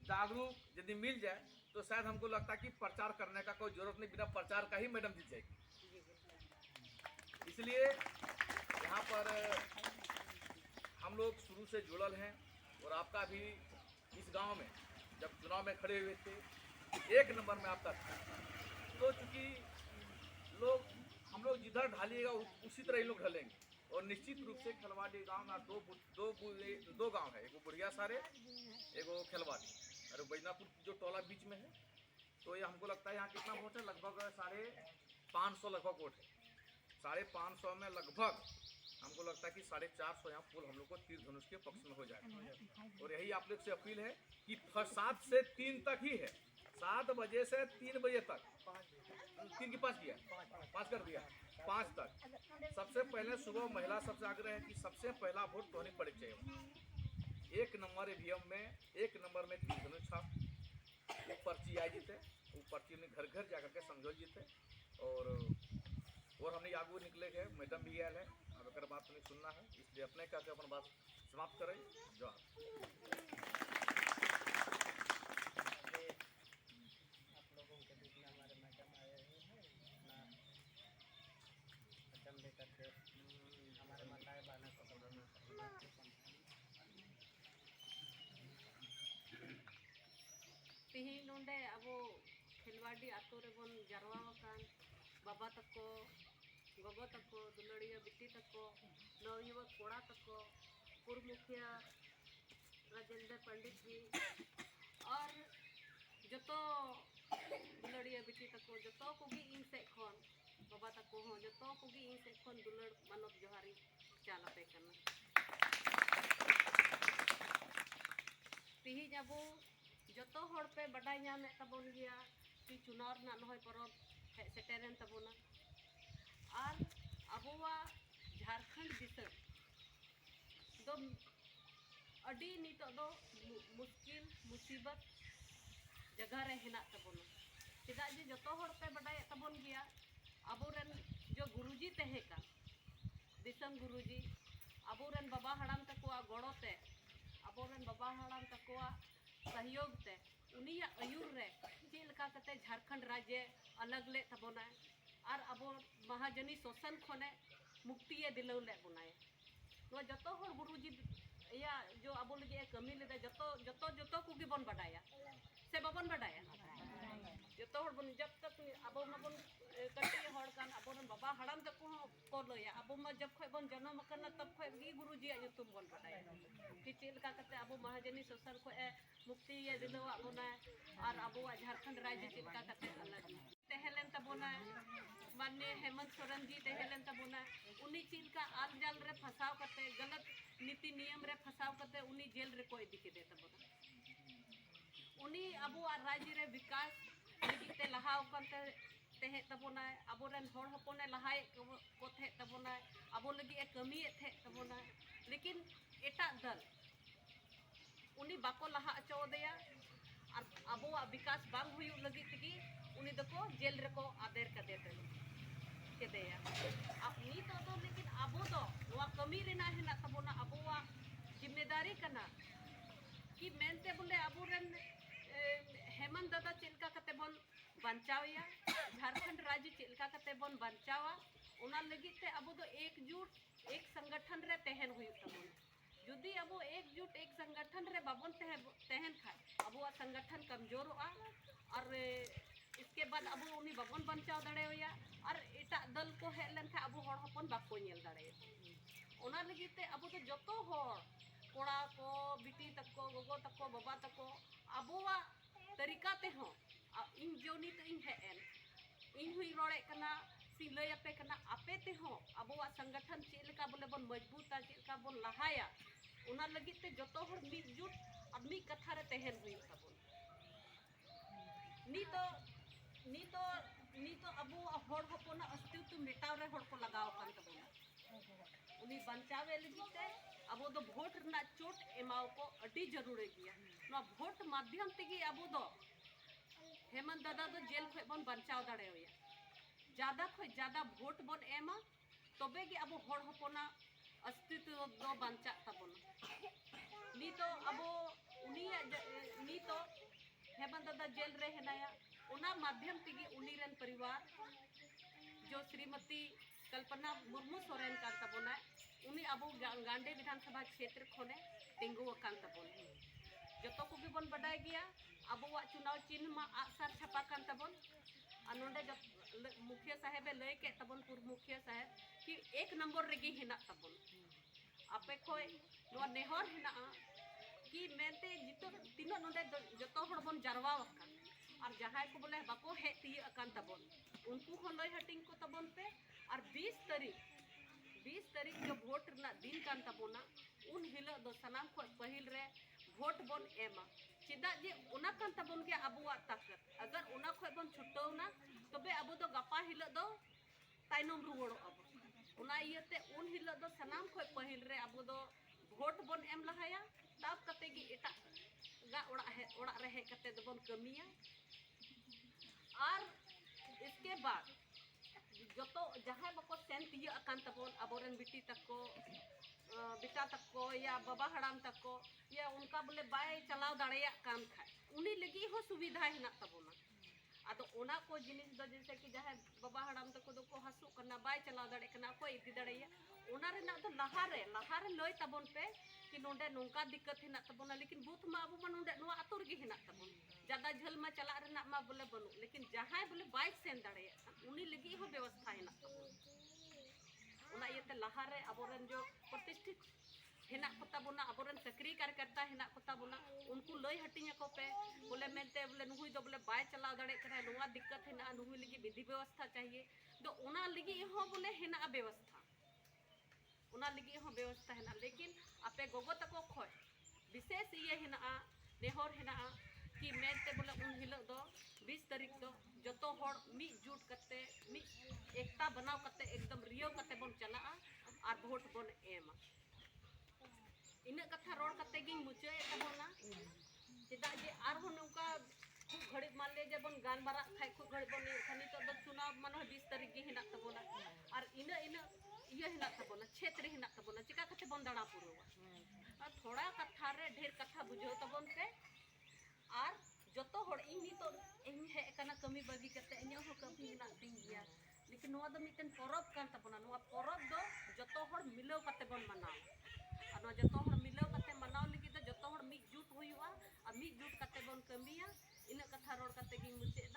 जागरूक यदि मिल जाए तो शायद हमको लगता है कि प्रचार करने का कोई जरूरत नहीं, बिना प्रचार का ही मैडम जीत जाएगी। इसलिए यहाँ पर हम लोग शुरू से जुड़ल हैं और आपका भी इस गांव में जब चुनाव में खड़े हुए थे 1 नंबर में आपका था। तो चूँकि हम लोग जिधर ढालिएगा उसी तरह ही लोग ढलेंगे और निश्चित रूप से खलवाड़ी गांव में दो गांव है, एगो बुढ़िया सारे, एगो खलवाड़ी और बैजनापुर जो टोला बीच में है। तो ये हमको लगता है यहाँ कितना वोट है, लगभग 550 लगभग वोट है। 550 में लगभग हमको लगता है कि 450 यहाँ पोल हम लोग को तीर धनुष के पक्ष में हो जाएगा। और यही आप लोग से अपील है कि 7 से 3 तक ही है, 7 बजे से 3 बजे तक, 3 की 5 किया, 5 कर दिया, 5 तक। सबसे पहले सुबह महिला सबसे आग्रह है कि सबसे पहला वोट तो नहीं पड़े चाहिए। 1 नंबर ईवीएम में 1 नंबर में तीर धनुष छाप वो पर्ची आई जीते, वो पर्ची में घर घर जाकर के समझो जीते। और हमने आगू निकले गए, मैडम भी आयल है और अगर बात नहीं सुनना है, इसलिए अपने कहते अपन बात समाप्त करें। जो आप लोगों के बीच में हमारे मैडम आए हुए हैं, अपना वचन लेकर के हमारे माताएं बहनों को तेहें नोंडे अबो खिलवाड़ी आतो रे बन जरवा कान बाबा तको गोगो तको दुलड़िया बिटी तको नवयुवक कोड़ा तको पूर्व मुखिया राजेंद्र पंडित जी और जतो दुलड़िया बिटी तको जतो कोगी इन से खन बाबा तको हो जतो कोगी इन से खन दुलड़ मानव जोहारी चालापे करना तिही जाबो जतो हड़ पे बड़ाई नामे तबन गया कि चुनाव ना नहय परब हे सेटेरन तबना और अबुआ झारखंड दिसम दो अडी नितो दो मुश्किल मुसीबत जगह रे हेना तबना चेदा जे जतो हड़ पे बड़ाई तबन गया अबोरन जो गुरुजी तहे का दिसम गुरुजी अबोरन बाबा हड़ाम तकोआ गड़ोते अबोरन बाबा हड़ाम तकोआ सहयोग ते उनिया आयुर रे चेलका कते झारखंड राज्य अलग ले तबोना और अबो महाजनी शोषण खने मुक्ति दिलौ ले बनाए नो जतो हर गुरुजी या जो अबो लगे कमी ले जतो जतो जतो कुगी बन बडाया से बबन बडाया जतो हर बन जब तक अबो मबन कटी हर कान अबो बाबा हड़ाम तक को लया अबो म जब खय बन जन्म करना तब खय गी गुरुजी तुम बन बडाया कि चेलका कते अबो महाजनी शोषण को मुक्ति ये दिलो अबोना और अबो झारखंड राज्य चेलका कते अलग तेहलन तबोना माननीय हेमंत सोरेन जी तेहलन तबोना उनी चेलका आल जाल रे फसाव कते गलत नीति नियम रे फसाव कते उनी जेल रे को इदी के दे तबोना उनी अबो राज्य रे विकास लगी ते लहाव करते तेहे तबोना अबोरन होड़ हपोने लहाय को थे तबोना अबो लगी कमी थे तबोना लेकिन एटा दल उनी बाको लहा अचो देया और अबो विकास बांग हुई लगी तगी उनी दको जेल रे को आदेर कर देते के देया अब नी तो लेकिन अबो दो नवा कमी रेना है ना तबोना अबोवा जिम्मेदारी करना कि मेनते बोले अबोरन हेमंत दादा चेलका कते बन बचावया झारखंड राज्य चेलका कते बन बचावा उना लगी ते अबो दो एकजुट एक संगठन रे तहन हुई तबोना जुदी अबो एकजुट एक संगठन रे बाबन तहन खाए अबो संगठन कमजोर होआ और इसके बाद अबो उनी बाबन बचाव दड़े होया और एटा दल को हे लन था अबो हड़ हपन बाको नेल दड़े ओना लगी ते अबो तो जतो हड़ कोड़ा को बिटी तको गोगो तको बाबा तको अबोवा तरीका ते हो इन जोनी तो इन हेन इन हुई रोड़े कना सी लय अपे कना आपे ते हो अबोवा संगठन चेलका बोले बन मजबूता चेलका बन लहाया उना लगी ते जतो हड़ मिजुट और मी कथा रे तहन हुई तबन नी तो अबो हड़ हपोना अस्तित्व मिटाव रे हड़ को लगाव कान तबन उनी बचावे लगी ते अबो दो वोट ना चोट एमाव को अति जरूरी गया ना वोट माध्यम तेगी अबो दो हेमंत दादा दो जेल खय बन बचाव दाड़े होया ज्यादा खय ज्यादा वोट बन एमा तबे गे अबो हड़ हपोना अस्तित्व दो बंचा तबन नी तो अबो उनी नी तो ᱞᱟᱹᱴᱩᱢᱟ ᱫᱟᱫᱟ जेल रे हेनाया उना माध्यम तेगी उनी रेन परिवार जो श्रीमती कल्पना मुर्मू सोरेन कान तबोना उनी अब गांडे विधानसभा क्षेत्र खोने तिंगु कान तबोन जतो को भी बन बडाय गया अब चुनाव चिन्ह मा आसार छपा कान तबोन नोंडे मुखिया साहेब लय के तबोन पूर्व मुखिया साहेब कि 1 नंबर रेगी हिना तबोन आपे खोय नो नेहर हिना कि मेनते जितो तीनो नोंडे जतो हड़ बन जारवा वका और जहां को बोले बाको हे ती अकान तबोन उनको हो लय हटिंग को तबोन पे और 20 तारीख जो वोट ना दिन कान तबोना उन हिलो दो सनाम को पहिल रे वोट बन एमा चिदा जे उना कान तबोन के अबुआ ताकत अगर उना खोय बन छुटौना तबे अबो दो गपा हिलो दो ताइनम रुवड़ो अब उना इयते उन हिलो दो सनाम खोय पहिल रे अबो दो वोट बन एम लहाया तब कते गी एटा गा ओड़ा रे हे कते दो बन कमिया और इसके बाद जतो जहां बको सेन तिया अकान तबोन अबोरन बिटी तको बेटा तको या बाबा हड़ाम तको या उनका बोले बाय चलाव दाड़िया कान खाए उनी लगी हो सुविधा हिना तबोना आदो ओना को जिनिस दो जैसे कि जहां बाबा हड़ाम तको दो को हसु करना बाय चलाव दाड़े कना को इदी दाड़िया ओना रे ना तो लहारे लय तबोन पे कि नोंडे नोंका दिक्कत हिना तबोना लेकिन बूथ मा अबो मा नोंडे नो आतुर गे हिना तबोन ज्यादा झल मा चला रे मा बोले बनु लेकिन जहां बोले बाय सेन दाड़िया उनी लगी हो व्यवस्था हिना तबोन उना इते लहारे अबोरन जो प्रतिष्ठित हिना कोता बोना अबोरन सक्रिय कार्यकर्ता हिना कोता बोना उनको लय हटिंग को पे बोले मेनते बोले नुहुई दो बोले बाय चलाव दाड़े करा नुआ दिक्कत हिना नुहुई लगी विधि व्यवस्था चाहिए तो उना लगी हो बोले हिना व्यवस्था उना लगी हो व्यवस्था हिना लेकिन आपे गोगो तको खोय विशेष ये हिना नेहर हिना कि मेनते बोले उन हिलो दो 20 तारीख दो जतो हड़ मी जुट कते मी एकता बनाव कते एकदम रियो कते बन चला और वोट बन एमा इन कथा रोड कते गिंग मुचे तबोना चिदा जे आर हो नौका खूब घड़ी मान ले जे बन गान बारा खाय खूब घड़ी बन खनी तो दो चुनाव मानो 20 तारीख गे हिना तबोना और इन ये हिना तबोना क्षेत्र हिना तबोना चिका कते बन दाड़ा पुरवा और थोड़ा कथा रे ढेर कथा बुझो तबोन पे और जतो हड़ इनी तो इन हे कना कमी बागी कते इन्या हो कमी हिना दिन गया लेकिन नोआ दो मिटन परब कान तबोना नोआ परब दो जतो हड़ मिलो कते बन मनाव और जतो हड़ मिलो कते मनाव लगी तो जतो हड़ मिक जुट हुआ और मिक जुट कते बन कमिया इन कथा रोड कते गी मुचे